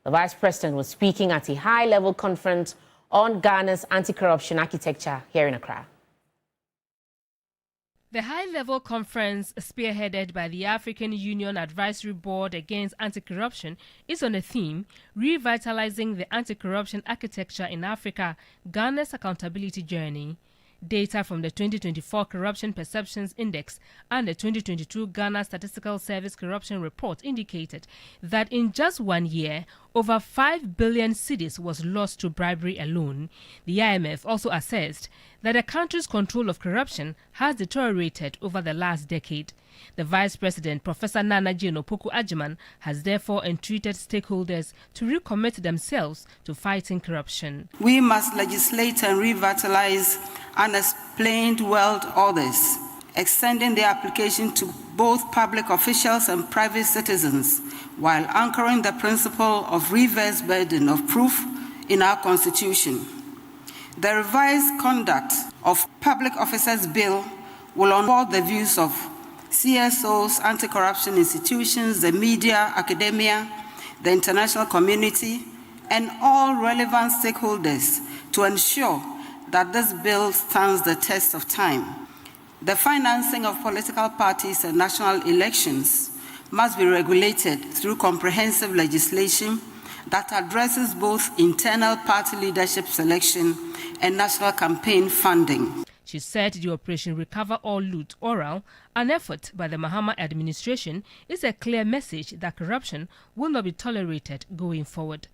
The Vice President was speaking at a high-level conference on Ghana's anti-corruption architecture here in Accra. The high-level conference, spearheaded by the African Union Advisory Board Against Anti-Corruption, is on a theme, Revitalizing the Anti-Corruption Architecture in Africa, Ghana's Accountability Journey. Data from the 2024 Corruption Perceptions Index and the 2022 Ghana Statistical Service Corruption Report indicated that in just 1 year, over 5 billion cedis was lost to bribery alone. The IMF also assessed that the country's control of corruption has deteriorated over the last decade. The Vice President, Professor Nana Jane Opoku-Agyeman, has therefore entreated stakeholders to recommit themselves to fighting corruption. We must legislate and revitalize unexplained world orders, extending the application to both public officials and private citizens, while anchoring the principle of reverse burden of proof in our Constitution. The revised Conduct of Public Officers Bill will onboard the views of CSOs, anti-corruption institutions, the media, academia, the international community, and all relevant stakeholders to ensure that this bill stands the test of time. The financing of political parties and national elections must be regulated through comprehensive legislation that addresses both internal party leadership selection and national campaign funding. She said the Operation Recover or Loot Oral, an effort by the Mahama administration, is a clear message that corruption will not be tolerated going forward.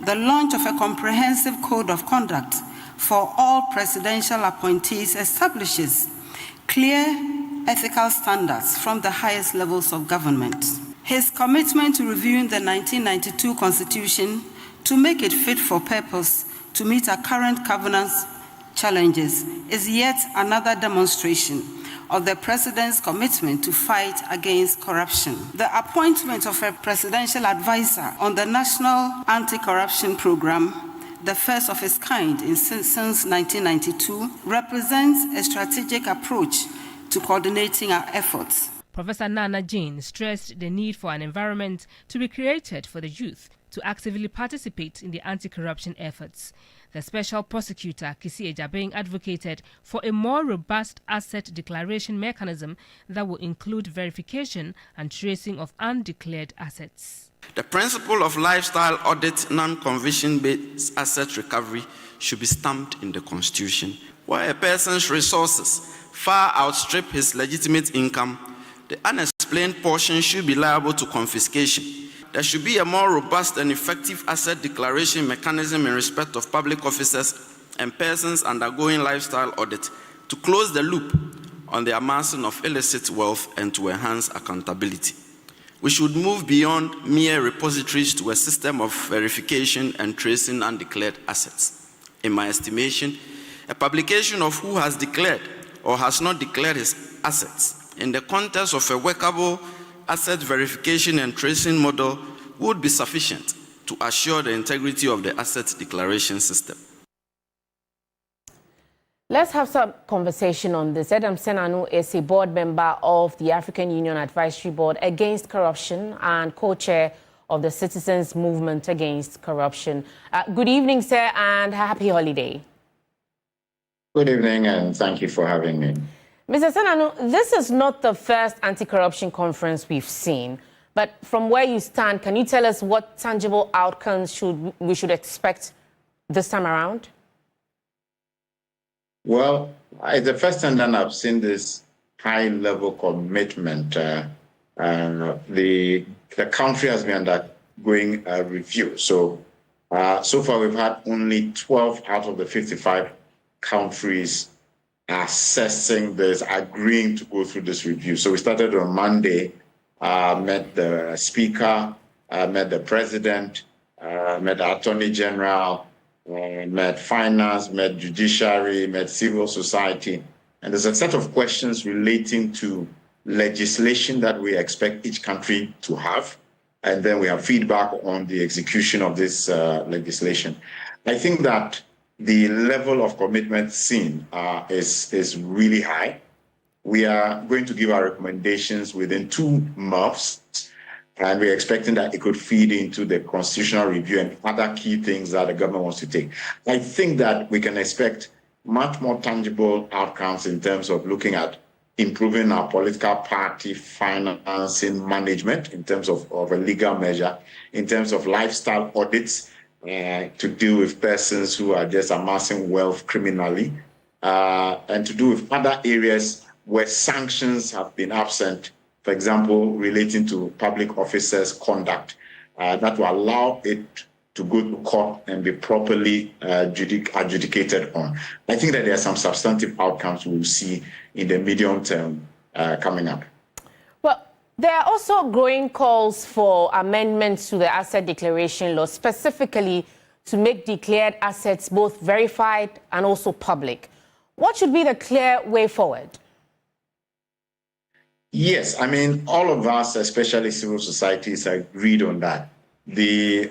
The launch of a comprehensive code of conduct for all presidential appointees establishes clear ethical standards from the highest levels of government. His commitment to reviewing the 1992 Constitution to make it fit for purpose to meet our current governance challenges is yet another demonstration of the President's commitment to fight against corruption. The appointment of a presidential advisor on the National Anti-Corruption Program, the first of its kind since 1992, represents a strategic approach to coordinating our efforts. Professor Nana Jane stressed the need for an environment to be created for the youth to actively participate in the anti-corruption efforts. The Special Prosecutor, Kisi Ejabeng, advocated for a more robust asset declaration mechanism that will include verification and tracing of undeclared assets. The principle of lifestyle audit non-conviction-based asset recovery should be stamped in the Constitution. Where a person's resources far outstrip his legitimate income, the unexplained portion should be liable to confiscation. There should be a more robust and effective asset declaration mechanism in respect of public officers and persons undergoing lifestyle audit to close the loop on the amassing of illicit wealth and to enhance accountability. We should move beyond mere repositories to a system of verification and tracing undeclared assets. In my estimation, a publication of who has declared or has not declared his assets in the context of a workable asset verification and tracing model would be sufficient to assure the integrity of the asset declaration system. Let's have some conversation on this. Adam Senanu is a board member of the African Union Advisory Board Against Corruption and co-chair of the Citizens Movement Against Corruption. Good evening, sir, and happy holiday. Good evening, and thank you for having me. Mr. Senanu, this is not the first anti-corruption conference we've seen, but from where you stand, can you tell us what tangible outcomes we should expect this time around? Well, it's the first time that I've seen this high-level commitment. The country has been undergoing a review. So far we've had only 12 out of the 55 countries assessing this, agreeing to go through this review. So we started on Monday, met the Speaker, met the President, met the Attorney General, met Finance, met Judiciary, met Civil Society. And there's a set of questions relating to legislation that we expect each country to have. And then we have feedback on the execution of this legislation. I think that the level of commitment seen is really high. We are going to give our recommendations within 2 months. And we're expecting that it could feed into the constitutional review and other key things that the government wants to take. I think that we can expect much more tangible outcomes in terms of looking at improving our political party financing management in terms of a legal measure, in terms of lifestyle audits to deal with persons who are just amassing wealth criminally, and to do with other areas where sanctions have been absent, for example, relating to public officers' conduct, that will allow it to go to court and be properly adjudicated on. I think that there are some substantive outcomes we will see in the medium term coming up. Well, there are also growing calls for amendments to the asset declaration law, specifically to make declared assets both verified and also public. What should be the clear way forward? Yes, I mean, all of us, especially civil societies, agreed on that. The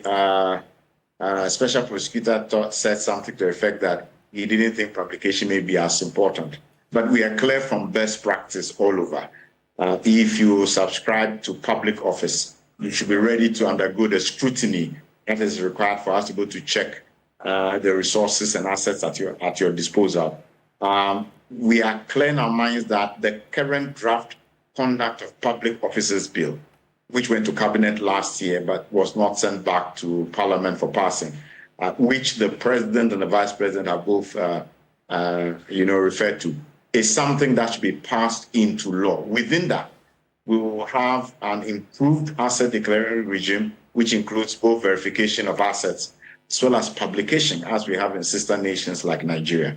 special prosecutor said something to the effect that he didn't think publication may be as important. But we are clear from best practice all over. If you subscribe to public office, you should be ready to undergo the scrutiny that is required for us to go to check the resources and assets at your disposal. We are clear in our minds that the current draft Conduct of Public Officers Bill, which went to Cabinet last year but was not sent back to Parliament for passing, which the President and the Vice President have both referred to, is something that should be passed into law. Within that, we will have an improved asset declaration regime, which includes both verification of assets as well as publication, as we have in sister nations like Nigeria.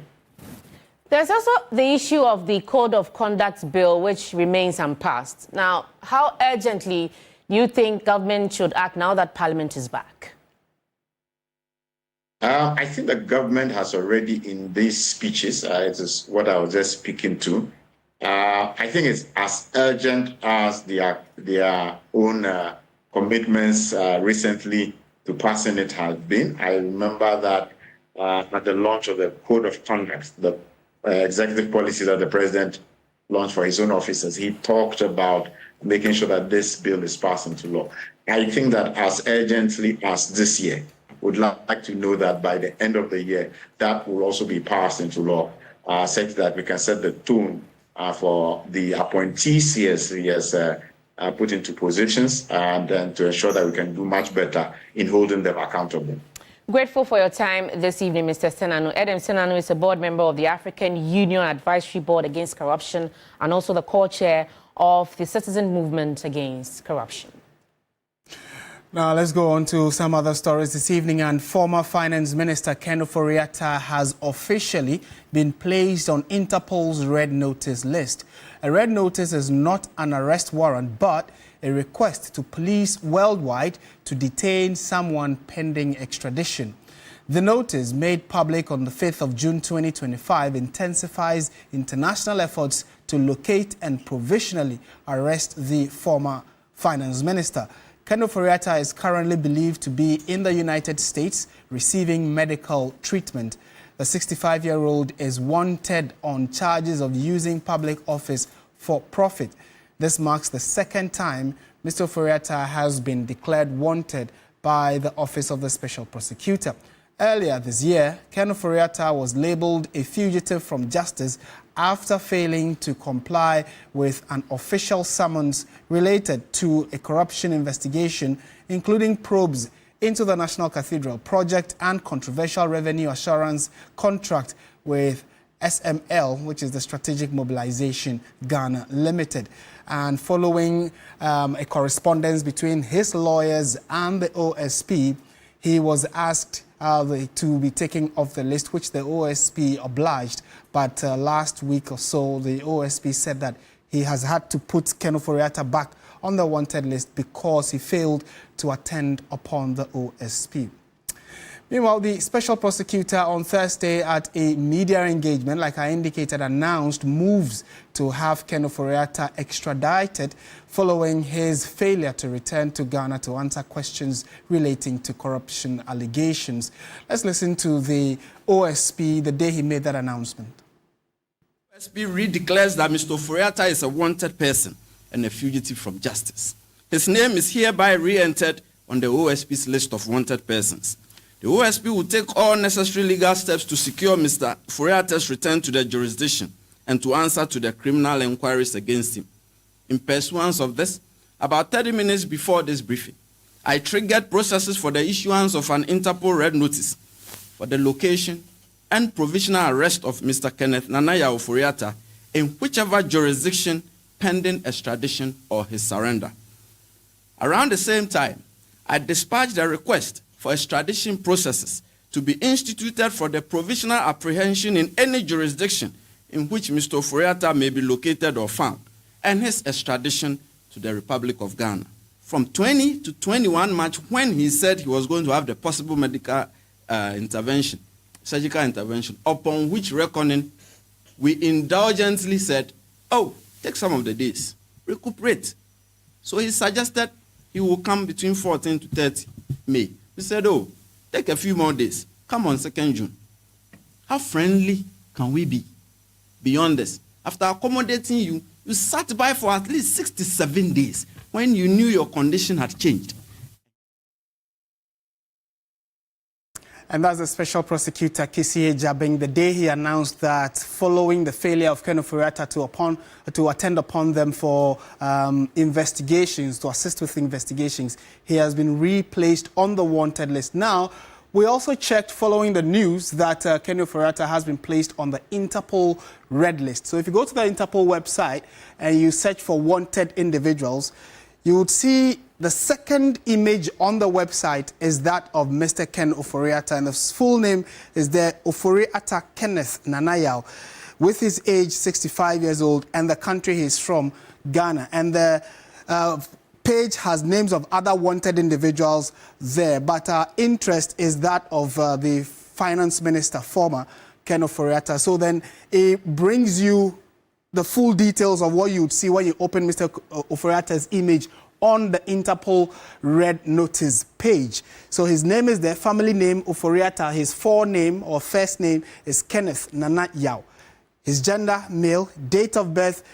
There's also the issue of the Code of Conduct Bill, which remains unpassed. Now, how urgently do you think government should act now that Parliament is back? I think the government has already, in these speeches, it is what I was just speaking to, I think it's as urgent as their own commitments recently to passing it has been. I remember that at the launch of the Code of Conduct, the executive policy that the president launched for his own officers, he talked about making sure that this bill is passed into law. I think that as urgently as this year, would like to know that by the end of the year, that will also be passed into law, such that we can set the tone for the appointees he has put into positions, and then to ensure that we can do much better in holding them accountable. Grateful for your time this evening, Mr. Senanu. Edem Senanu is a board member of the African Union Advisory Board Against Corruption and also the co-chair of the Citizen Movement Against Corruption. Now, let's go on to some other stories this evening. And former Finance Minister Ken Ofori-Atta has officially been placed on Interpol's Red Notice list. A Red Notice is not an arrest warrant, but a request to police worldwide to detain someone pending extradition. The notice, made public on the 5th of June 2025, intensifies international efforts to locate and provisionally arrest the former finance minister. Ken Ofori-Atta is currently believed to be in the United States receiving medical treatment. The 65-year-old is wanted on charges of using public office for profit. This marks the second time Mr. Ofori-Atta has been declared wanted by the Office of the Special Prosecutor. Earlier this year, Ken Ofori-Atta was labeled a fugitive from justice after failing to comply with an official summons related to a corruption investigation, including probes into the National Cathedral project and controversial revenue assurance contract with SML, which is the Strategic Mobilization Ghana Limited. And following a correspondence between his lawyers and the OSP, he was asked to be taken off the list, which the OSP obliged. But last week or so, the OSP said that he has had to put Ken Ofori-Atta back on the wanted list because he failed to attend upon the OSP. Meanwhile, the special prosecutor on Thursday at a media engagement, like I indicated, announced moves to have Ken Ofori-Atta extradited following his failure to return to Ghana to answer questions relating to corruption allegations. Let's listen to the OSP the day he made that announcement. OSP redeclares that Mr. Ofori-Atta is a wanted person and a fugitive from justice. His name is hereby re-entered on the OSP's list of wanted persons. The OSP will take all necessary legal steps to secure Mr. Ofori-Attah's return to the jurisdiction and to answer to the criminal inquiries against him. In pursuance of this, about 30 minutes before this briefing, I triggered processes for the issuance of an Interpol red notice for the location and provisional arrest of Mr. Kenneth Nanaya Ofori-Attah in whichever jurisdiction pending extradition or his surrender. Around the same time, I dispatched a request for extradition processes to be instituted for the provisional apprehension in any jurisdiction in which Mr. Ofori-Attah may be located or found, and his extradition to the Republic of Ghana. From 20 to 21 March, when he said he was going to have the possible medical intervention, surgical intervention, upon which reckoning we indulgently said, oh, take some of the days, recuperate. So he suggested he will come between 14 to 30 May. We said, oh, take a few more days, come on 2nd June. How friendly can we be beyond this? After accommodating you, you sat by for at least 67 days when you knew your condition had changed. And that's the Special Prosecutor Kisiye Jabing, the day he announced that following the failure of Ken Ofori-Attah to attend upon them for investigations, to assist with investigations, he has been replaced on the wanted list. Now, we also checked following the news that Ken Ofori-Attah has been placed on the Interpol red list. So if you go to the Interpol website and you search for wanted individuals, you would see the second image on the website is that of Mr. Ken Ofori-Attah, and the full name is there, Ofori-Attah Kenneth Nanaya, with his age 65 years old and the country he's from, Ghana. And the page has names of other wanted individuals there, but our interest is that of the finance minister, former Ken Ofori-Attah. So then it brings you the full details of what you would see when you open Mr. Ofori-Attah's image on the Interpol red notice page. So his name is there, family name Ofori-Attah, his forename or first name is Kenneth Nanaya. His gender, male, date of birth,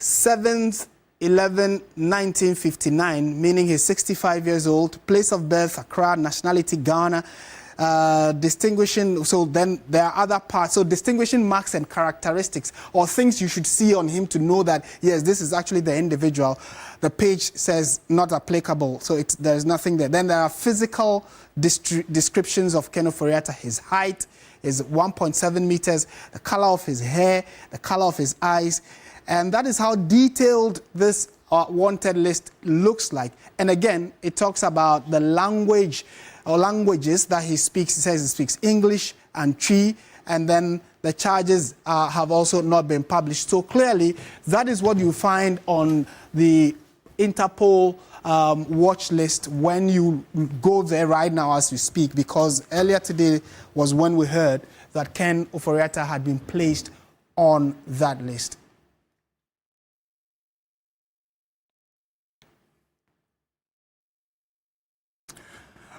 7/11/1959, meaning he's 65 years old, place of birth, Accra, nationality, Ghana, distinguishing, so then there are other parts, so distinguishing marks and characteristics or things you should see on him to know that, yes, this is actually the individual. The page says not applicable, so there's nothing there. Then there are physical descriptions of Ken Ofori-Attah. His height is 1.7 meters, the color of his hair, the color of his eyes, and that is how detailed this wanted list looks like. And again, it talks about the language or languages that he speaks. He says he speaks English and Twi, and then the charges have also not been published. So clearly, that is what you find on the Interpol watch list when you go there right now as we speak, because earlier today was when we heard that Ken Ofori-Attah had been placed on that list.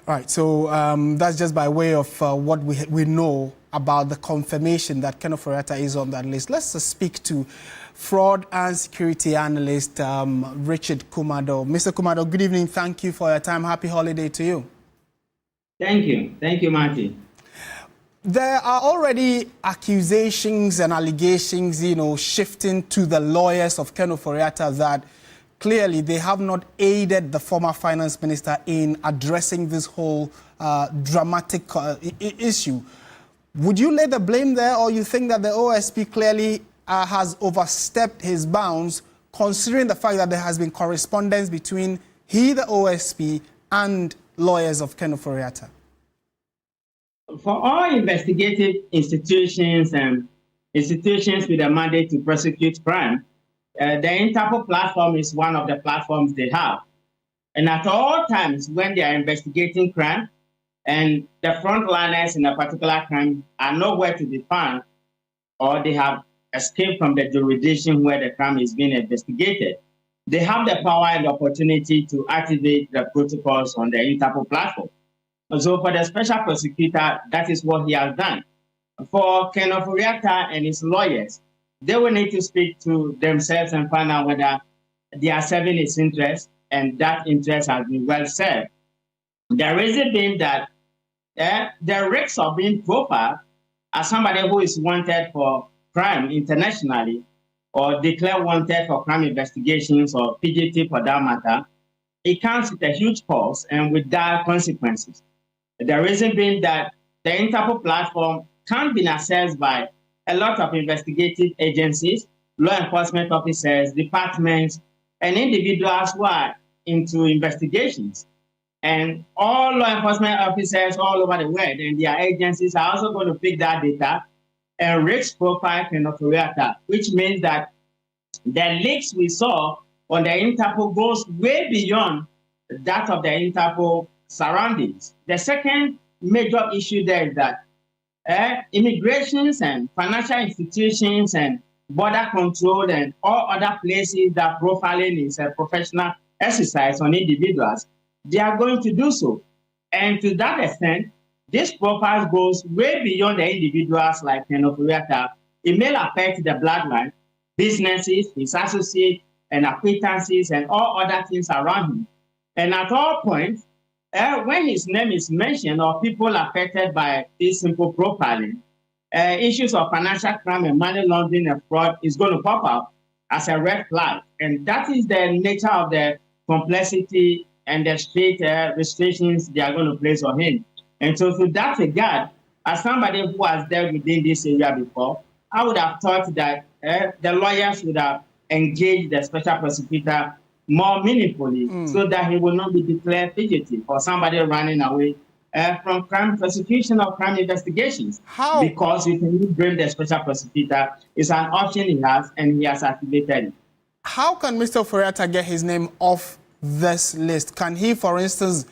All right, so that's just by way of what we know about the confirmation that Ken Ofori-Attah is on that list. Let's speak to fraud and security analyst Richard Kumado. Mr. Kumado, good evening. Thank you for your time. Happy holiday to you. Thank you. Thank you, Marty. There are already accusations and allegations, shifting to the lawyers of Ken Ofori-Attah that clearly they have not aided the former finance minister in addressing this whole dramatic issue. Would you lay the blame there, or you think that the OSP clearly has overstepped his bounds, considering the fact that there has been correspondence between the OSP, and lawyers of Ken Ofori-Attah? For all investigative institutions and institutions with a mandate to prosecute crime, the Interpol platform is one of the platforms they have. And at all times when they are investigating crime and the frontliners in a particular crime are nowhere to be found, or they have escaped from the jurisdiction where the crime is being investigated, they have the power and opportunity to activate the protocols on the Interpol platform. And so for the special prosecutor, that is what he has done. For Ken Ofori-Attah and his lawyers, they will need to speak to themselves and find out whether they are serving his interest and that interest has been well served. The reason being that the risks of being profiled as somebody who is wanted for crime internationally or declared wanted for crime investigations or PGT for that matter, it comes with a huge cost and with dire consequences. The reason being that the Interpol platform can't be accessed by a lot of investigative agencies, law enforcement officers, departments, and individuals who are into investigations. And all law enforcement officers all over the world and their agencies are also going to pick that data and risk profile Kenoforiata, which means that the leaks we saw on the Interpol goes way beyond that of the Interpol surroundings. The second major issue there is that immigrations and financial institutions and border control and all other places that profiling is a professional exercise on individuals, they are going to do so. And to that extent, this profile goes way beyond the individuals like Kenoforiata. It may affect the bloodline, businesses, his associates, and acquaintances, and all other things around him. And at all points, when his name is mentioned or people affected by this simple profiling, issues of financial crime and money laundering and fraud is going to pop up as a red flag. And that is the nature of the complexity and the strict restrictions they are going to place on him. And so to that regard, as somebody who has dealt within this area before, I would have thought that the lawyers would have engaged the special prosecutor more meaningfully so that he will not be declared fugitive or somebody running away from crime prosecution or crime investigations. How? Because you can blame the special prosecutor. It's an option he has, and he has activated it. How can Mr. Foriata get his name off this list? Can he, for instance,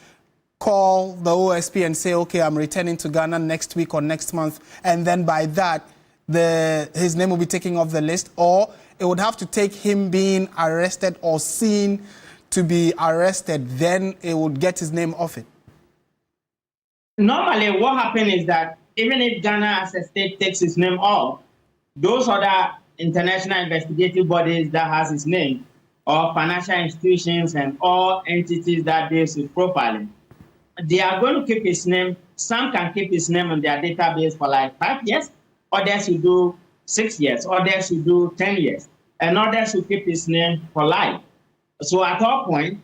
call the OSP and say, okay, I'm returning to Ghana next week or next month, and then by that, his name will be taken off the list? Or it would have to take him being arrested or seen to be arrested, then it would get his name off it? Normally, what happens is that even if Ghana as a state takes his name off, those other international investigative bodies that has his name, or financial institutions and all entities that deal with profiling, they are going to keep his name. Some can keep his name on their database for like 5 years, others will do 6 years, others will do 10 years, and others will keep his name for life. So at all point,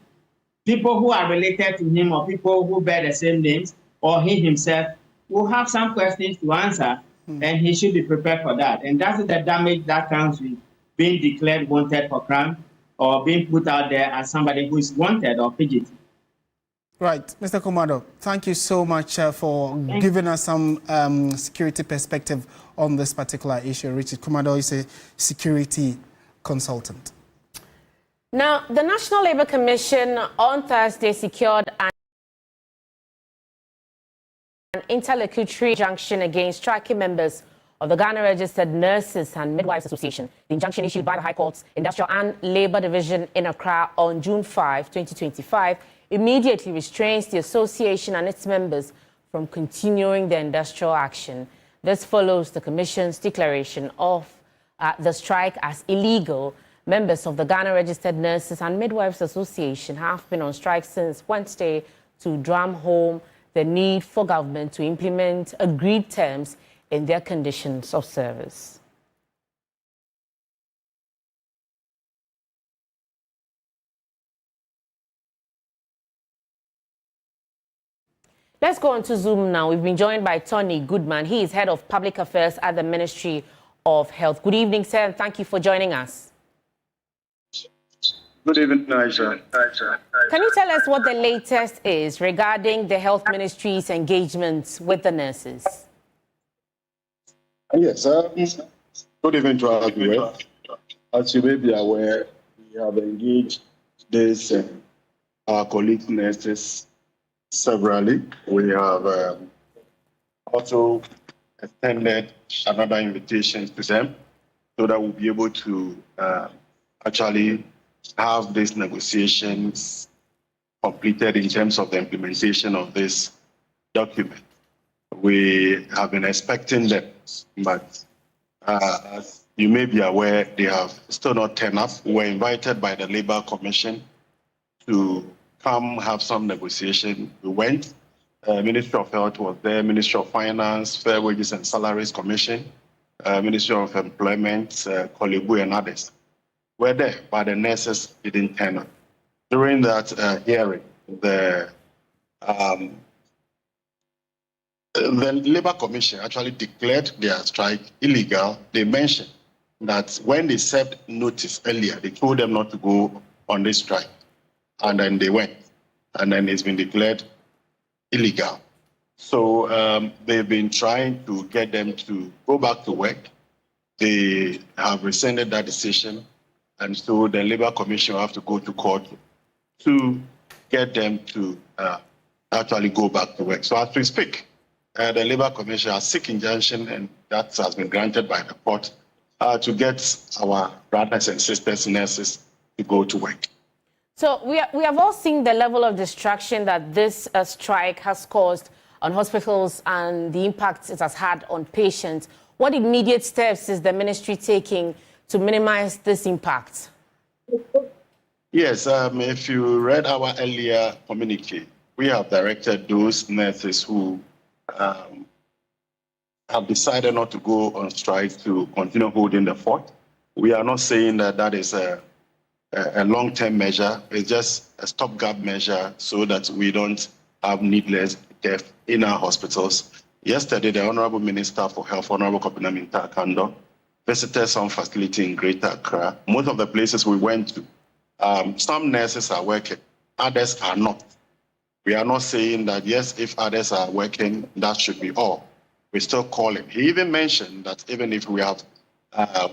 people who are related to him or people who bear the same names or he himself will have some questions to answer, and he should be prepared for that. And that's the damage that comes with being declared wanted for crime or being put out there as somebody who is wanted or fugitive. Right. Mr. Kumado, thank you so much for giving us some security perspective on this particular issue. Richard Kumado is a security consultant. Now, the National Labour Commission on Thursday secured an interlocutory injunction against striking members of the Ghana Registered Nurses and Midwives Association. The injunction issued by the High Court's Industrial and Labour Division in Accra on June 5, 2025, immediately restrains the association and its members from continuing the industrial action. This follows the Commission's declaration of the strike as illegal. Members of the Ghana Registered Nurses and Midwives Association have been on strike since Wednesday to drum home the need for government to implement agreed terms in their conditions of service. Let's go on to Zoom now. We've been joined by Tony Goodman. He is Head of Public Affairs at the Ministry of Health. Good evening, sir, and thank you for joining us. Good evening, Ayisha. Can you tell us what the latest is regarding the Health Ministry's engagement with the nurses? Yes, good evening to all of you. As you may be aware, we have engaged these our colleague nurses severally. We have also extended another invitation to them so that we'll be able to actually have these negotiations completed in terms of the implementation of this document. We have been expecting them, but as you may be aware, they have still not turned up. We were invited by the Labour Commission to come have some negotiation. We went. Ministry of Health was there, Ministry of Finance, Fair Wages and Salaries Commission, Ministry of Employment, Kolibu and others were there, but the nurses didn't turn up. During that hearing, the Labour Commission actually declared their strike illegal. They mentioned that when they served notice earlier, they told them not to go on this strike, and then they went, and then it's been declared illegal. So they've been trying to get them to go back to work. They have rescinded that decision, and so the Labour Commission will have to go to court to get them to actually go back to work. So as we speak, the Labour Commission has seek injunction, and that has been granted by the court to get our brothers and sisters nurses to go to work. So we have all seen the level of distraction that this strike has caused on hospitals and the impact it has had on patients. What immediate steps is the ministry taking to minimize this impact? Yes, if you read our earlier communique, we have directed those nurses who have decided not to go on strike to continue holding the fort. We are not saying that that is a long-term measure. It's just a stopgap measure so that we don't have needless death in our hospitals. Yesterday, the Honorable Minister for Health, Honorable Kopinam Intakando, visited some facility in Greater Accra. Most of the places we went to, some nurses are working, others are not. We are not saying that, yes, if others are working, that should be all. We're still calling. He even mentioned that even if we have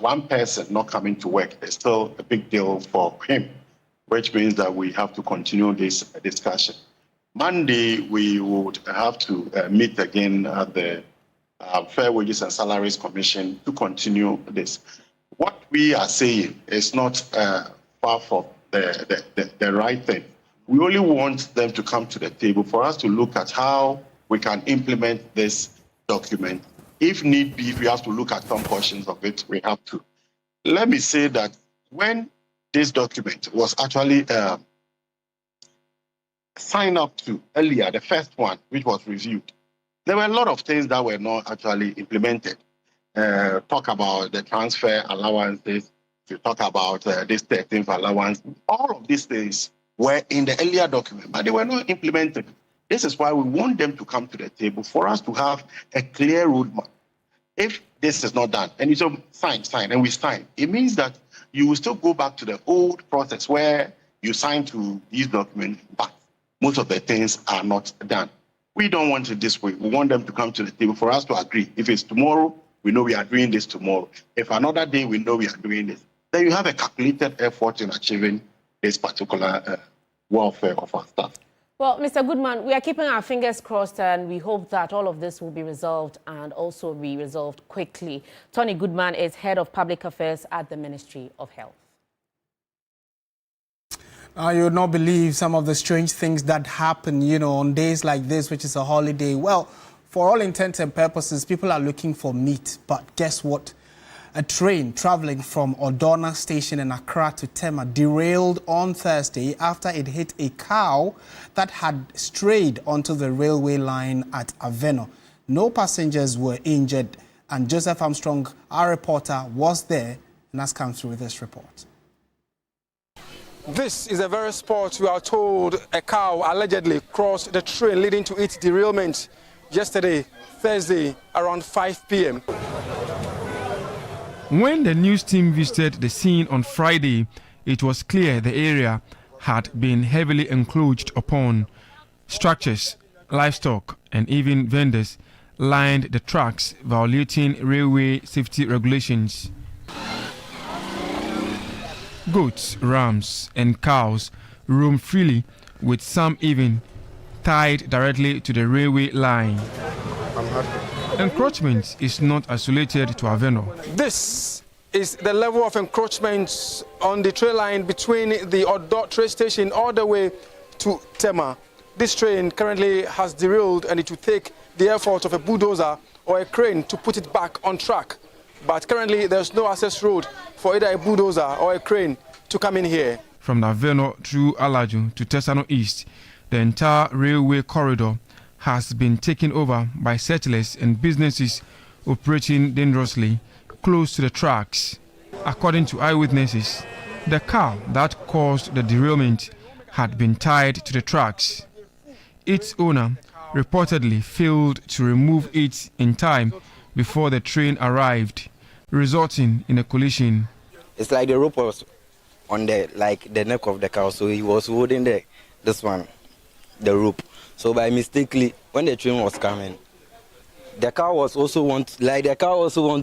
one person not coming to work, it's still a big deal for him, which means that we have to continue this discussion. Monday, we would have to meet again at the Fair Wages and Salaries Commission to continue this. What we are saying is not far from the right thing. We only want them to come to the table for us to look at how we can implement this document. If need be, if we have to look at some portions of it, we have to. Let me say that when this document was actually signed up to earlier, the first one, which was reviewed, there were a lot of things that were not actually implemented. Talk about the transfer allowances, you talk about this 13th allowance. All of these things were in the earlier document, but they were not implemented. This is why we want them to come to the table for us to have a clear roadmap. If this is not done, and you say sign, and we sign, it means that you will still go back to the old process where you sign to these documents, but most of the things are not done. We don't want it this way. We want them to come to the table for us to agree. If it's tomorrow, we know we are doing this tomorrow. If another day, we know we are doing this. Then you have a calculated effort in achieving this particular welfare of our staff. Well, Mr. Goodman, we are keeping our fingers crossed, and we hope that all of this will be resolved and also be resolved quickly. Tony Goodman is Head of Public Affairs at the Ministry of Health. You would not believe some of the strange things that happen, on days like this, which is a holiday. Well, for all intents and purposes, people are looking for meat. But guess what? A train traveling from Odona Station in Accra to Tema derailed on Thursday after it hit a cow that had strayed onto the railway line at Aveno. No passengers were injured, and Joseph Armstrong, our reporter, was there and has come through with this report. This is the very spot we are told a cow allegedly crossed the train leading to its derailment yesterday, Thursday, around 5 p.m. When the news team visited the scene on Friday, it was clear the area had been heavily encroached upon. Structures, livestock, and even vendors lined the tracks, violating railway safety regulations. Goats, rams, and cows roam freely, with some even tied directly to the railway line. Encroachment is not isolated to Aveno. This is the level of encroachment on the train line between the Odo train station all the way to Tema. This train currently has derailed, and it will take the effort of a bulldozer or a crane to put it back on track. But currently there's no access road for either a bulldozer or a crane to come in here. from Naveno through Alaju to Tesano East. The entire railway corridor has been taken over by settlers and businesses operating dangerously close to the tracks. According to eyewitnesses, the car that caused the derailment had been tied to the tracks. Its owner reportedly failed to remove it in time before the train arrived, resulting in a collision. It's like the rope was on the neck of the car, so he was holding the rope. So by mistakenly, when the train was coming, the car also want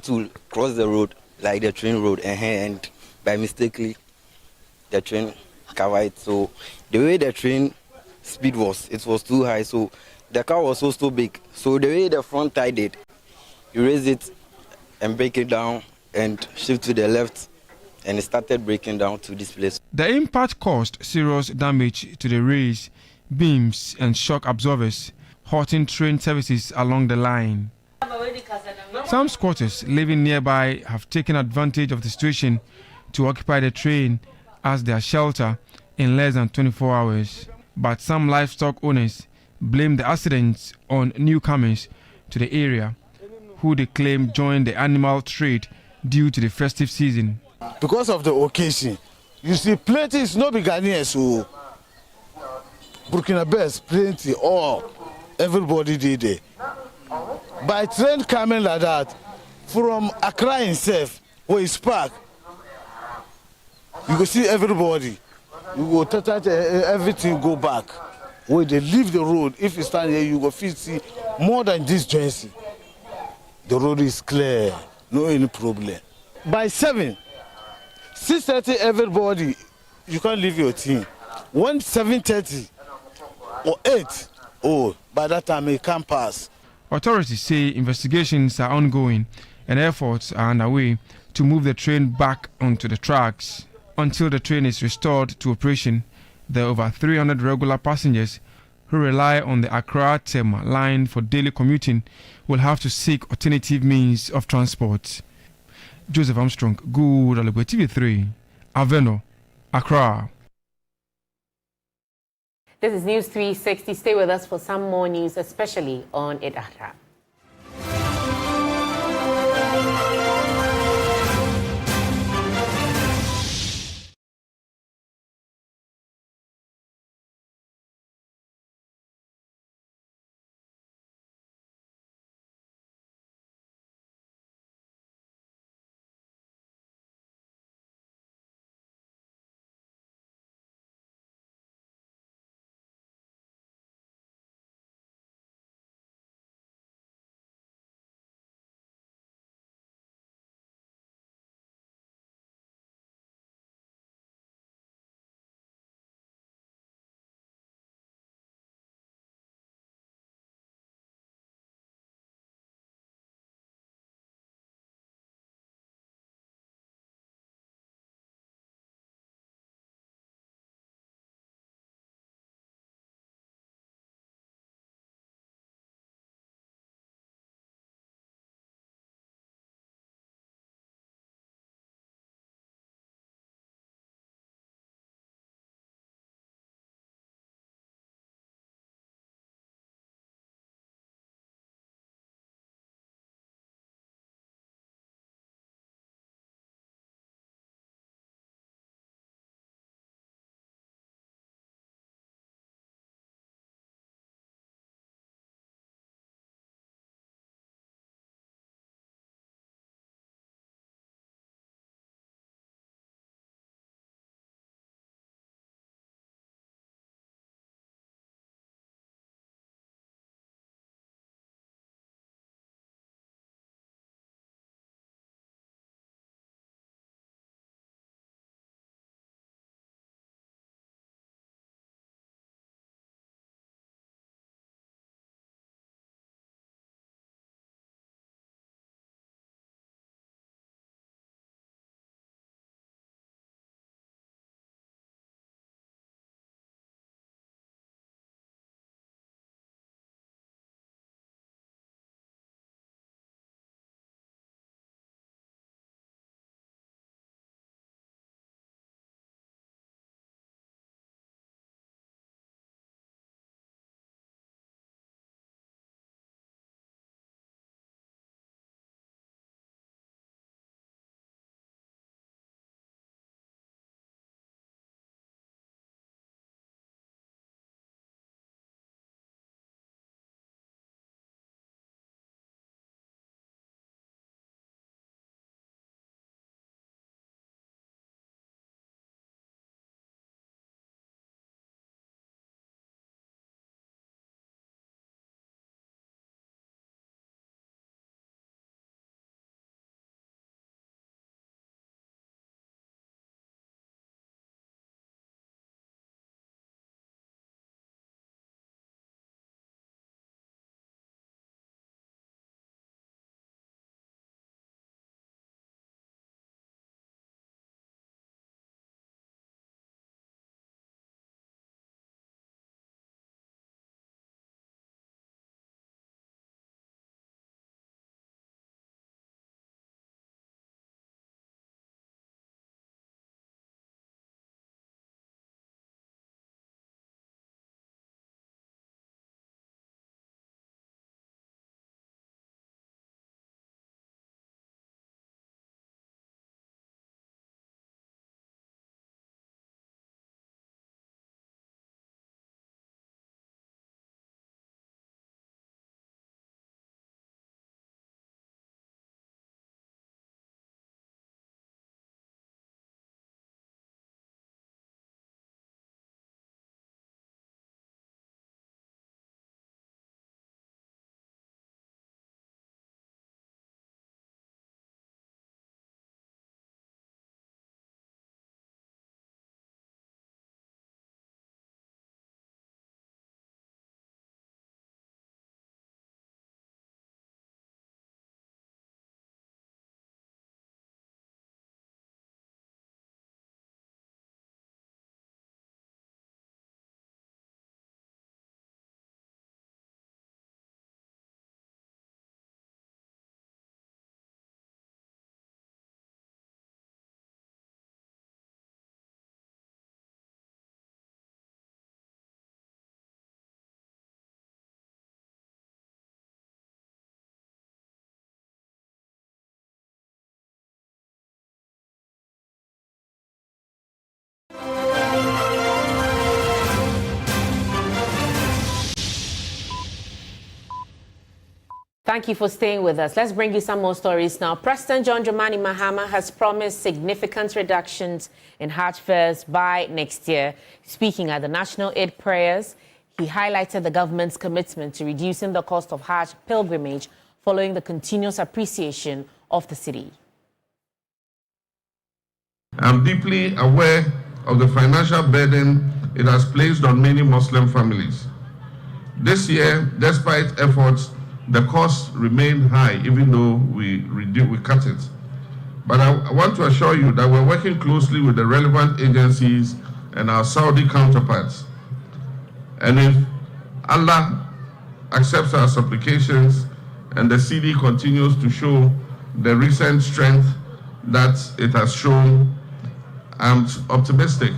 to cross the road, like the train road, and by mistakenly, the train covered it. So the way the train speed was, it was too high, so the car was also big. So the way the front tied it, you raise it and break it down and shift to the left, and it started breaking down to this place. The impact caused serious damage to the rails, beams and shock absorbers, halting train services along the line. Some squatters living nearby have taken advantage of the situation to occupy the train as their shelter in less than 24 hours. But some livestock owners blame the accidents on newcomers to the area, who they claim joined the animal trade due to the festive season. Because of the occasion, you see plenty, it's not Ghanaians, so Burkinabés plenty, everybody did it. By train coming like that, from Accra itself, where it's parked, you go see everybody. You go touch everything, go back. Where they leave the road, if you stand here, you go see more than this joint. The road is clear, no any problem. By 6:30, everybody, you can't leave your team. When 7:30 or 8, by that time it can't pass. Authorities say investigations are ongoing and efforts are underway to move the train back onto the tracks. Until the train is restored to operation, there are over 300 regular passengers who rely on the Accra-Tema line for daily commuting will have to seek alternative means of transport. Joseph Armstrong, Good Alibwe TV3, Aveno, Accra. This is News 360. Stay with us for some more news, especially on Idahra. Thank you for staying with us. Let's bring you some more stories now. President John Dramani Mahama has promised significant reductions in Hajj fares by next year. Speaking at the National Eid prayers, he highlighted the government's commitment to reducing the cost of Hajj pilgrimage following the continuous appreciation of the city. I'm deeply aware of the financial burden it has placed on many Muslim families. This year, despite efforts, the costs remain high, even though we cut it. But I want to assure you that we're working closely with the relevant agencies and our Saudi counterparts. And if Allah accepts our supplications and the CD continues to show the recent strength that it has shown, I'm optimistic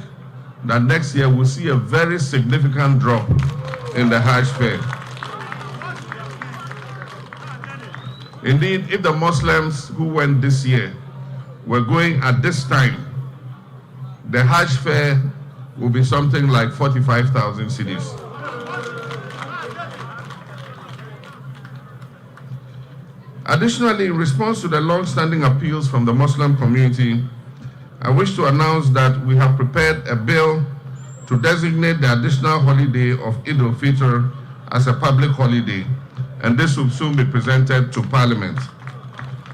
that next year we'll see a very significant drop in the Hajj fare. Indeed, if the Muslims who went this year were going at this time, the Hajj fare will be something like 45,000 cedis. Additionally, in response to the long-standing appeals from the Muslim community, I wish to announce that we have prepared a bill to designate the additional holiday of Eid al-Fitr as a public holiday, and this will soon be presented to Parliament.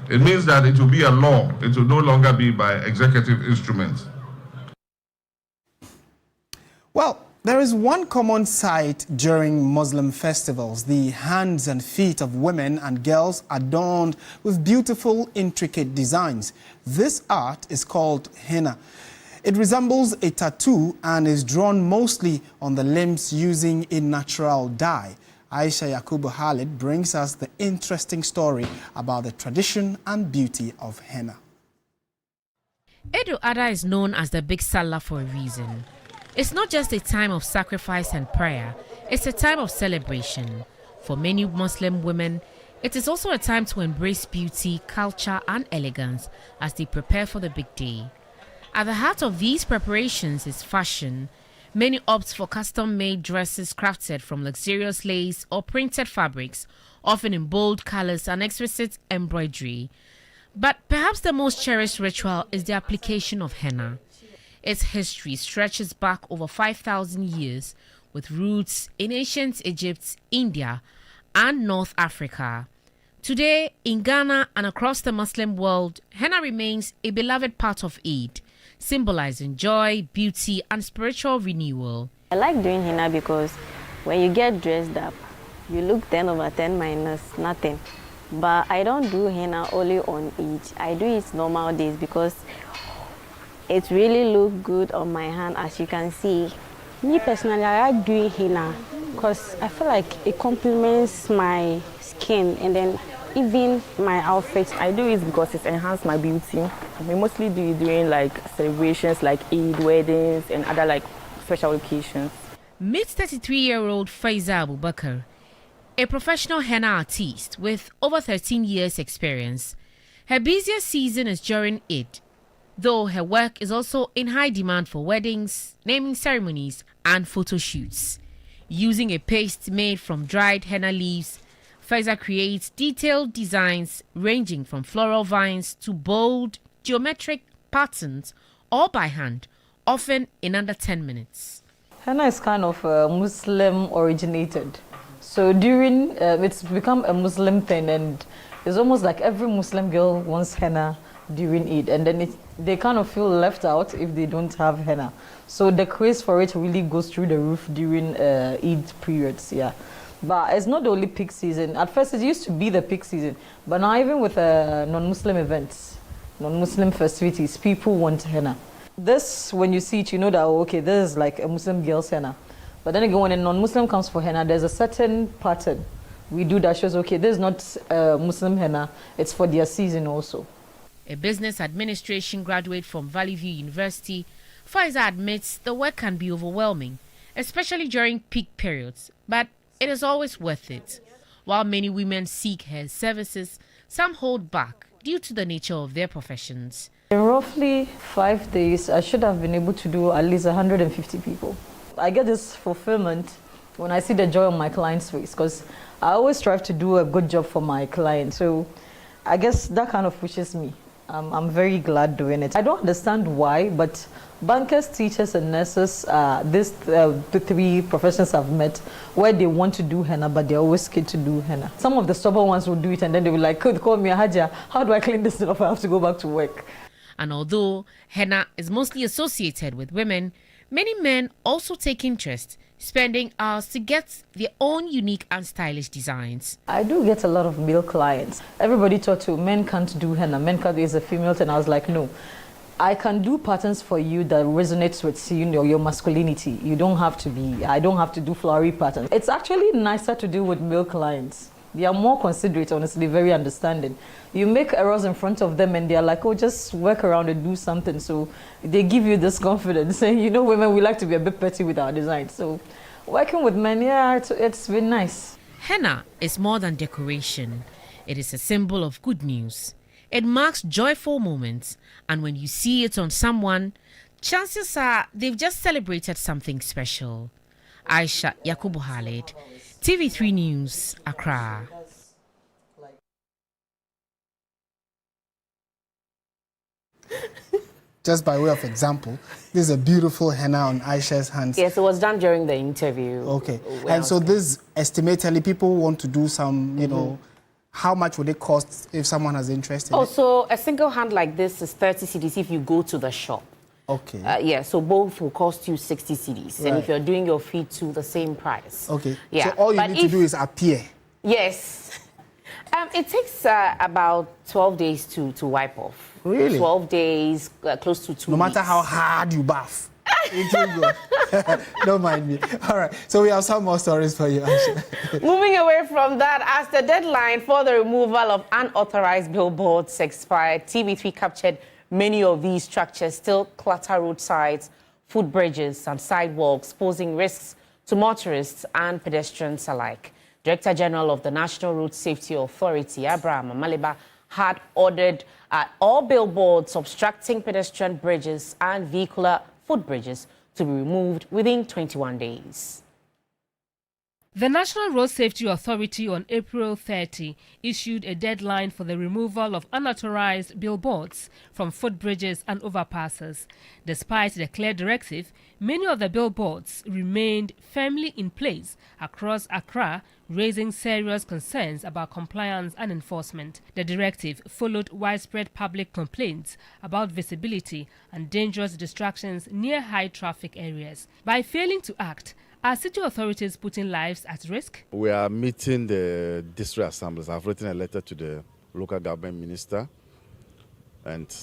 It means that it will be a law. It will no longer be by executive instrument. Well, there is one common sight during Muslim festivals: the hands and feet of women and girls adorned with beautiful, intricate designs. This art is called henna. It resembles a tattoo and is drawn mostly on the limbs using a natural dye. Ayisha Yakubu brings us the interesting story about the tradition and beauty of henna. Eid al-Adha is known as the Big Salah for a reason. It's not just a time of sacrifice and prayer, it's a time of celebration. For many Muslim women, it is also a time to embrace beauty, culture and elegance as they prepare for the big day. At the heart of these preparations is fashion. Many opt for custom-made dresses crafted from luxurious lace or printed fabrics, often in bold colors and exquisite embroidery. But perhaps the most cherished ritual is the application of henna. Its history stretches back over 5,000 years, with roots in ancient Egypt, India, and North Africa. Today, in Ghana and across the Muslim world, henna remains a beloved part of Eid, symbolizing joy, beauty, and spiritual renewal. I like doing henna because when you get dressed up, you look 10 over 10 minus nothing. But I don't do henna only on Eid. I do it normal days because it really looks good on my hand, as you can see. Me personally, I like doing henna because I feel like it complements my skin and then even my outfit. I do it because it enhances my beauty. We mostly do it during like celebrations like Eid, weddings and other like special occasions. Meet 33-year-old Faiza Abubakar, a professional henna artist with over 13 years experience. Her busiest season is during Eid, though her work is also in high demand for weddings, naming ceremonies and photo shoots. Using a paste made from dried henna leaves, Faiza creates detailed designs ranging from floral vines to bold, geometric patterns, all by hand, often in under 10 minutes. Henna is kind of Muslim originated. So during, it's become a Muslim thing, and it's almost like every Muslim girl wants henna during Eid, and then they kind of feel left out if they don't have henna. So the craze for it really goes through the roof during Eid periods, yeah. But it's not the only peak season. At first it used to be the peak season, but now even with non-Muslim events, non-Muslim festivities, people want henna. This, when you see it, you know that, oh, okay, this is like a Muslim girl's henna. But then again, when a non-Muslim comes for henna, there's a certain pattern we do that shows, okay, this is not Muslim henna, it's for their season also. A business administration graduate from Valley View University, Faiza admits the work can be overwhelming, especially during peak periods, but it is always worth it. While many women seek her services, some hold back due to the nature of their professions. In roughly 5 days, I should have been able to do at least 150 people. I get this fulfillment when I see the joy on my client's face, because I always strive to do a good job for my clients. So I guess that kind of pushes me. I'm very glad doing it. I don't understand why, but bankers, teachers, and nurses, the three professions I've met, where they want to do henna, but they're always scared to do henna. Some of the stubborn ones will do it, and then they will like, could call me a Hajj. How do I clean this off? I have to go back to work. And although henna is mostly associated with women, many men also take interest, spending hours to get their own unique and stylish designs. I do get a lot of male clients. Everybody thought men can't do henna, men can't do as a female, and I was like, no. I can do patterns for you that resonates with your masculinity. You don't have to be, I don't have to do flowery patterns. It's actually nicer to do with male clients. They are more considerate, honestly, very understanding. You make errors in front of them and they're like, oh, just work around and do something. So they give you this confidence. Saying, you know, women, we like to be a bit petty with our designs. So working with men, yeah, it's been nice. Henna is more than decoration. It is a symbol of good news. It marks joyful moments. And when you see it on someone, chances are they've just celebrated something special. Ayisha, Yakubu, TV3 News, Accra. Just by way of example, this is a beautiful henna on Ayisha's hands. Yes, it was done during the interview. Okay. And so this, estimately, people want to do some, you know, how much would it cost if someone has interest in it? So a single hand like this is 30 cedis if you go to the shop. Okay. Yeah, so both will cost you 60 cedis. Right. And if you're doing your feet too, the same price. Okay. Yeah. So all you need to do is appear. Yes. It takes about 12 days to wipe off. Really? 12 days, close to 2 No weeks. matter how hard you bath. It will go. Don't mind me. All right. So we have some more stories for you, Ayisha. Moving away from that, as the deadline for the removal of unauthorized billboards expired, TV3 captured many of these structures still clutter roadsides, footbridges, and sidewalks, posing risks to motorists and pedestrians alike. Director General of the National Road Safety Authority, Abraham Amaliba, had ordered all billboards obstructing pedestrian bridges and vehicular footbridges to be removed within 21 days. The National Road Safety Authority on April 30 issued a deadline for the removal of unauthorized billboards from footbridges and overpasses. Despite the clear directive, many of the billboards remained firmly in place across Accra, raising serious concerns about compliance and enforcement. The directive followed widespread public complaints about visibility and dangerous distractions near high-traffic areas. By failing to act, are city authorities putting lives at risk? We are meeting the district assemblies. I've written a letter to the local government minister, and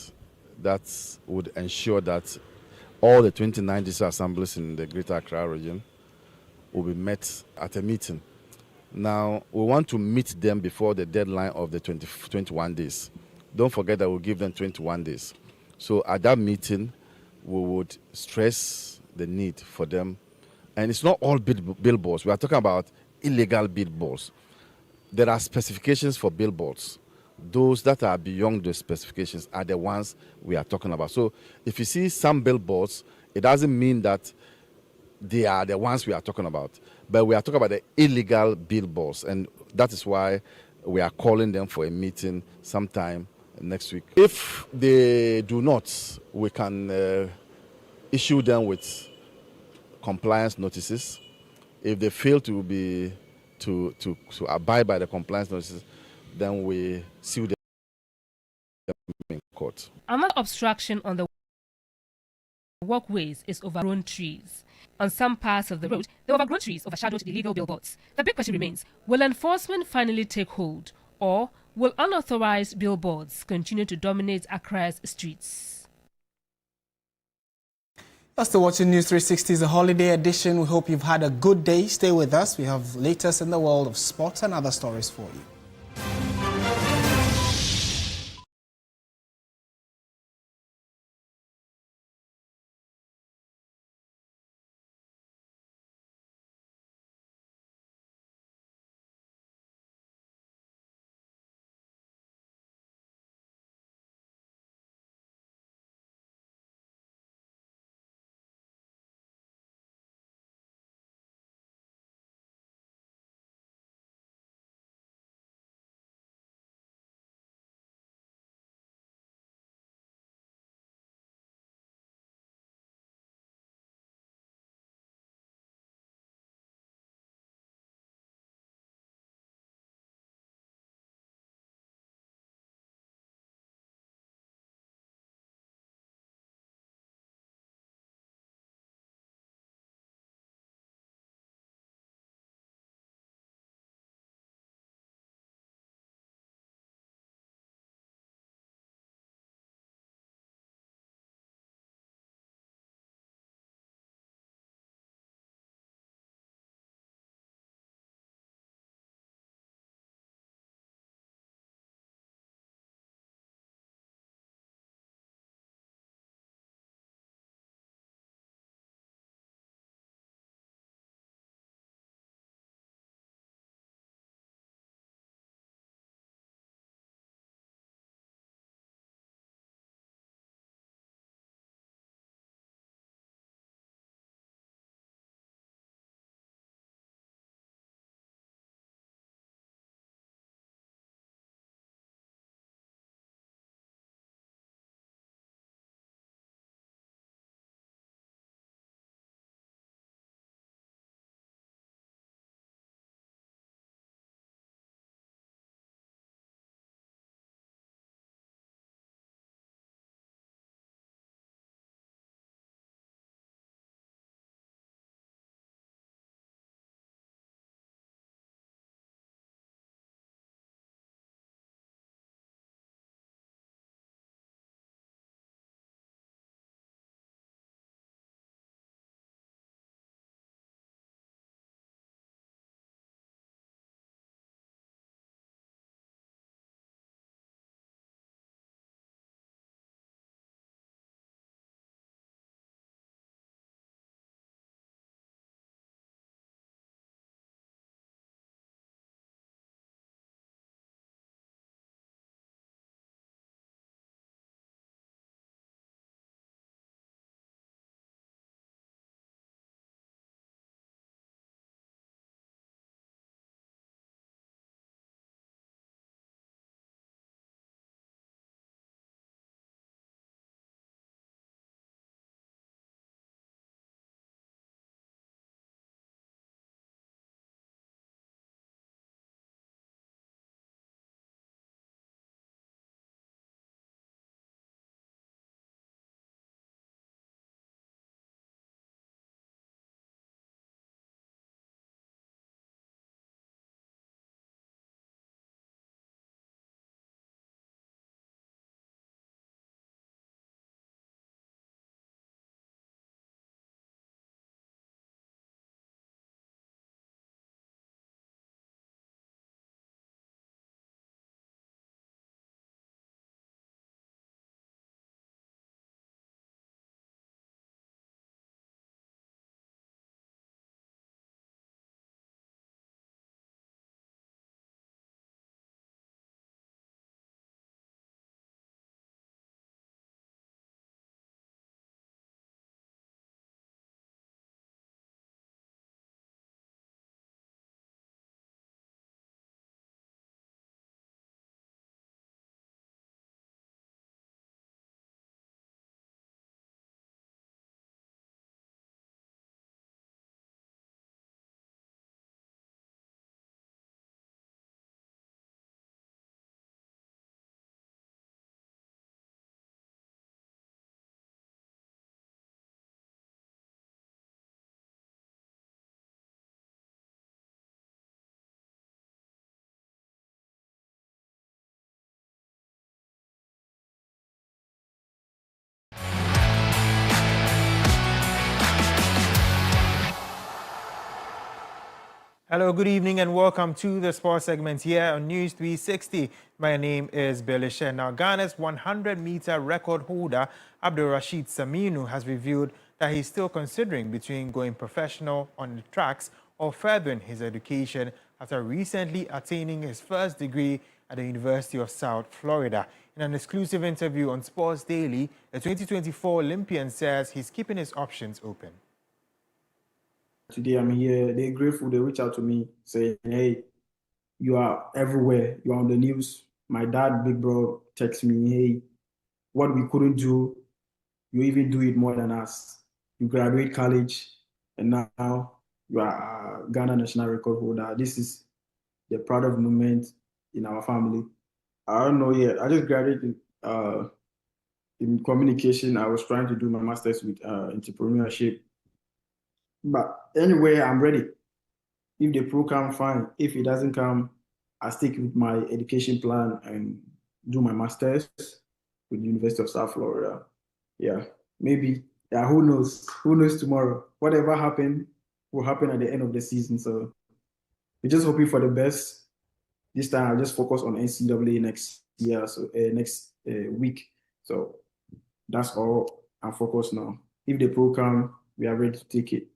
that would ensure that all the 29 district assemblies in the Greater Accra region will be met at a meeting. Now, we want to meet them before the deadline of the 21 days. Don't forget that we'll give them 21 days. So at that meeting, we would stress the need for them. And it's not all billboards. We are talking about illegal billboards. There are specifications for billboards. Those that are beyond the specifications are the ones we are talking about. So if you see some billboards, it doesn't mean that they are the ones we are talking about. But we are talking about the illegal billboards. And that is why we are calling them for a meeting sometime next week. If they do not, we can issue them with compliance notices. If they fail to abide by the compliance notices, then we sue them in court. Another obstruction on the walkways is overgrown trees. On some parts of the road, the overgrown trees overshadowed the illegal billboards. The big question remains, will enforcement finally take hold, or will unauthorized billboards continue to dominate Accra's streets? You're still watching News 360's a holiday edition. We hope you've had a good day. Stay with us. We have latest in the world of sports and other stories for you. Hello, good evening and welcome to the sports segment here on News 360. My name is Belisha. Now, Ghana's 100-meter record holder, Abdul Rashid Saminu, has revealed that he's still considering between going professional on the tracks or furthering his education after recently attaining his first degree at the University of South Florida. In an exclusive interview on Sports Daily, the 2024 Olympian says he's keeping his options open. Today I'm here. They're grateful. They reach out to me saying, hey, you are everywhere. You're on the news. My dad, big bro, texts me, hey, what we couldn't do, you even do it more than us. You graduate college and now you are a Ghana national record holder. This is the proudest moment in our family. I don't know yet. I just graduated in communication. I was trying to do my master's with entrepreneurship. But anyway, I'm ready. If the pro come, fine. If it doesn't come, I stick with my education plan and do my master's with the University of South Florida. Yeah, maybe. Yeah, who knows? Who knows tomorrow? Whatever happen will happen at the end of the season. So we're just hoping for the best. This time I'll just focus on NCAA next year, so next week. So that's all I'm focused now. If the pro come, we are ready to take it.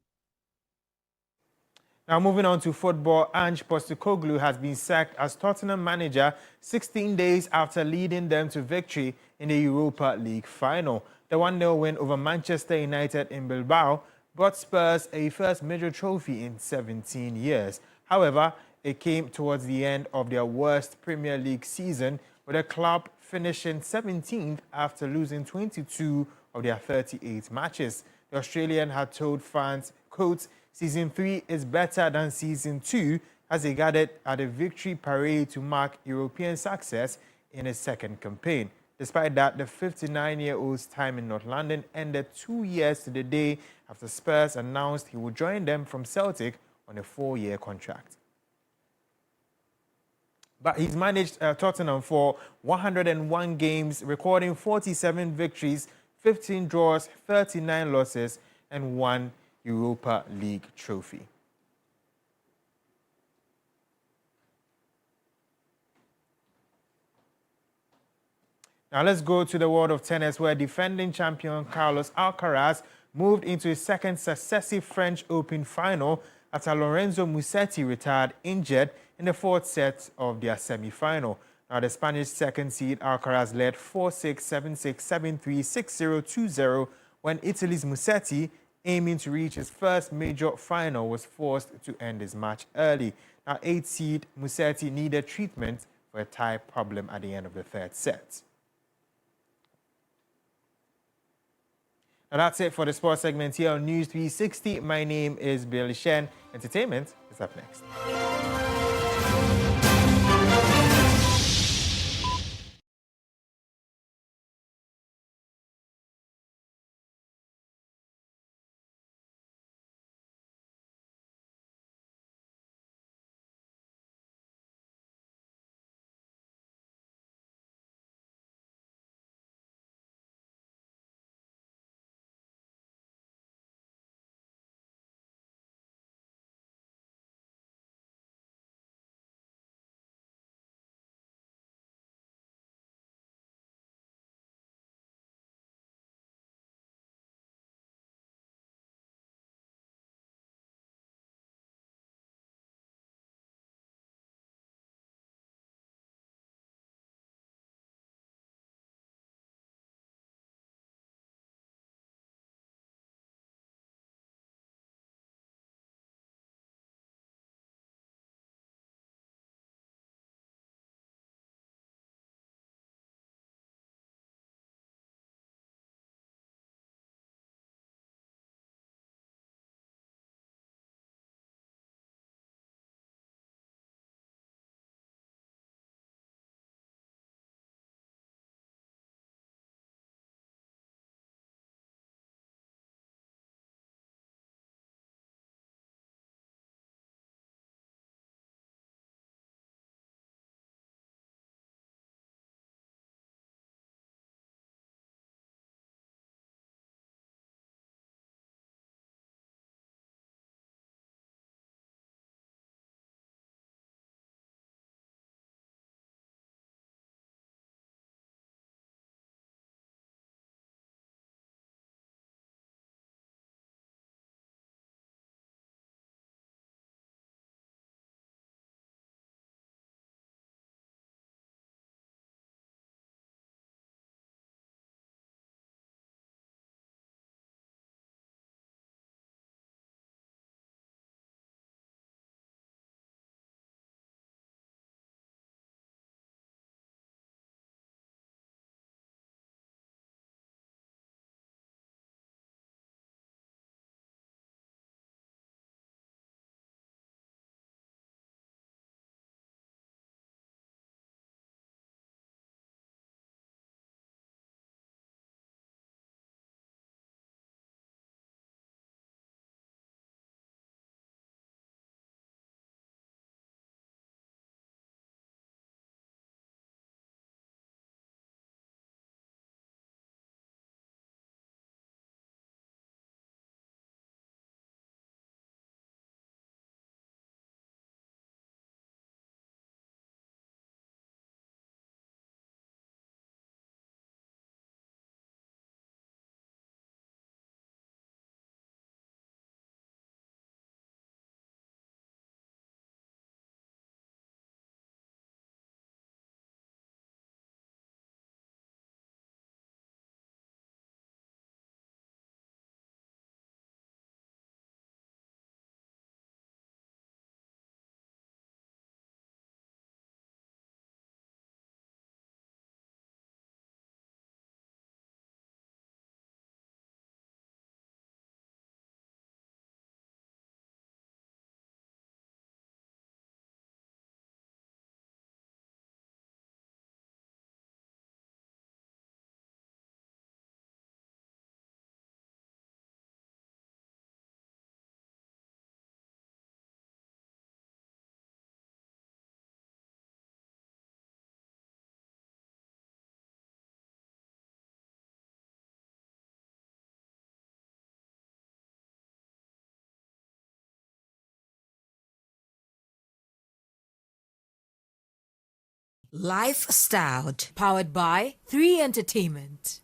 Now moving on to football, Ange Postecoglou has been sacked as Tottenham manager 16 days after leading them to victory in the Europa League final. The 1-0 win over Manchester United in Bilbao brought Spurs a first major trophy in 17 years. However, it came towards the end of their worst Premier League season, with the club finishing 17th after losing 22 of their 38 matches. The Australian had told fans, quote, Season 3 is better than Season 2 as he gathered at a victory parade to mark European success in his second campaign. Despite that, the 59-year-old's time in North London ended 2 years to the day after Spurs announced he would join them from Celtic on a 4-year contract. But he's managed Tottenham for 101 games, recording 47 victories, 15 draws, 39 losses, and 1 Europa League trophy. Now let's go to the world of tennis, where defending champion Carlos Alcaraz moved into his second successive French Open final after Lorenzo Musetti retired injured in the fourth set of their semi-final. Now the Spanish second seed Alcaraz led 4-6, 7-6, 7-3, 6-0, 2-0 when Italy's Musetti, aiming to reach his first major final, was forced to end his match early. Now 8th seed Musetti needed treatment for a tie problem at the end of the third set. Now that's it for the sports segment here on News 360. My name is Billy Shen. Entertainment is up next. Lifestyle, powered by 3 Entertainment.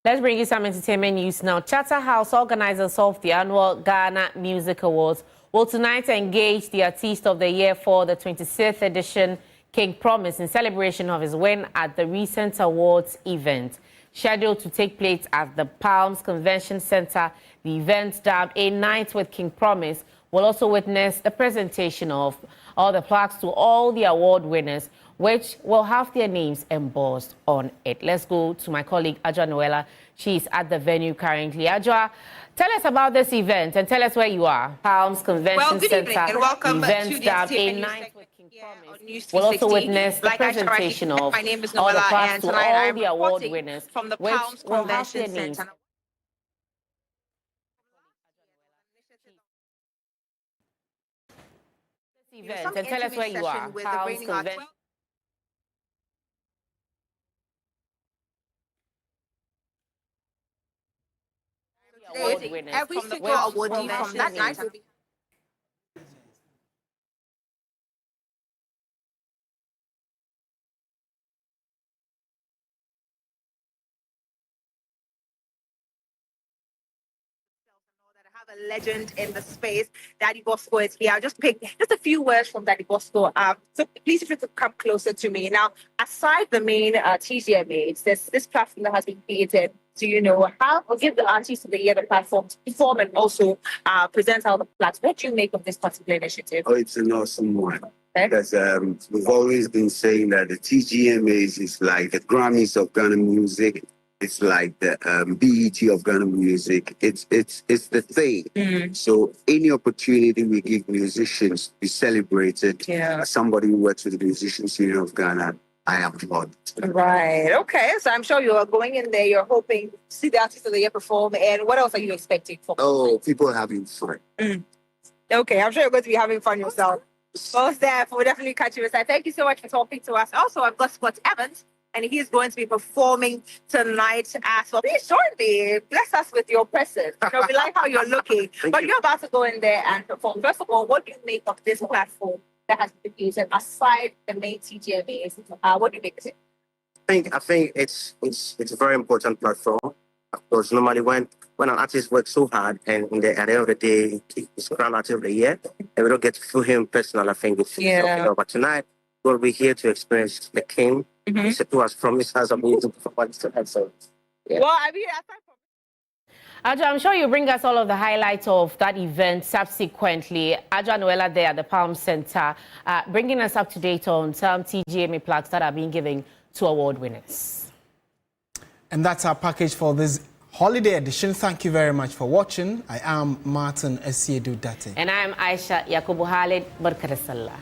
Let's bring you some entertainment news now. Charterhouse, organizers of the annual Ghana Music Awards, will tonight engage the Artist of the Year for the 26th edition, King Promise, in celebration of his win at the recent awards event. Scheduled to take place at the Palms Convention Center, the event, dubbed A Night with King Promise, will also witness the presentation of all the plaques to all the award winners, which will have their names embossed on it. Let's go to my colleague, Ajwa Noella. She's at the venue currently. Ajwa, tell us about this event and tell us where you are. Palms Convention Center. And welcome event to the dubbed A Night with King Promise will also witness the presentation of my name is all the Noella, plaques and to tonight all I'm the award reporting winners, from the which Palms will have their Convention names. Center. Event and tell us where you are. Palms Convention. Every single awardee from that night will be a legend in the space. Daddy Bosco is here. I'll just pick just a few words from Daddy Bosco. So please, if you could come closer to me. Now, aside the main TGMAs, there's this platform that has been created. So, you know, how will give the artists of the year the platform to perform and also present all the plaques. What do you make of this particular initiative? Oh, it's an awesome one. Okay. Because we've always been saying that the TGMAs is like the Grammys of Ghana music. It's like the BET of Ghana music. It's the thing. Mm. So any opportunity we give musicians to be celebrated, as somebody who works with the Musicians Union of Ghana, I applaud. Right. Okay. So I'm sure you are going in there. You're hoping to see the artist of the year perform. And what else are you expecting for? Oh, people are having fun. Mm. Okay. I'm sure you're going to be having fun yourself. Well, Steph, we'll definitely catch you aside. Thank you so much for talking to us. Also, I've got Scott Evans, and he's going to be performing tonight as well. Please shortly, bless us with your presence. You know, we like how you're looking. But you're about to go in there and perform. First of all, what do you make of this platform that has been used aside the main TGMAs? What do you make of it? I think it's a very important platform. Of course, normally when an artist works so hard and at the end of the day, he's crowned artist of the year, and we don't get to feel him personal, I think it's but tonight we'll be here to experience the king. Who has promised us a beautiful performance tonight. So, Well, I mean, Ajwa, I'm sure you bring us all of the highlights of that event subsequently. Ajwa Noella there at the Palm Center, bringing us up to date on some TGMA plaques that are being given to award winners. And that's our package for this holiday edition. Thank you very much for watching. I am Martin Aseidu Dartey. And I'm Ayisha Yakubu. Barka da Sallah.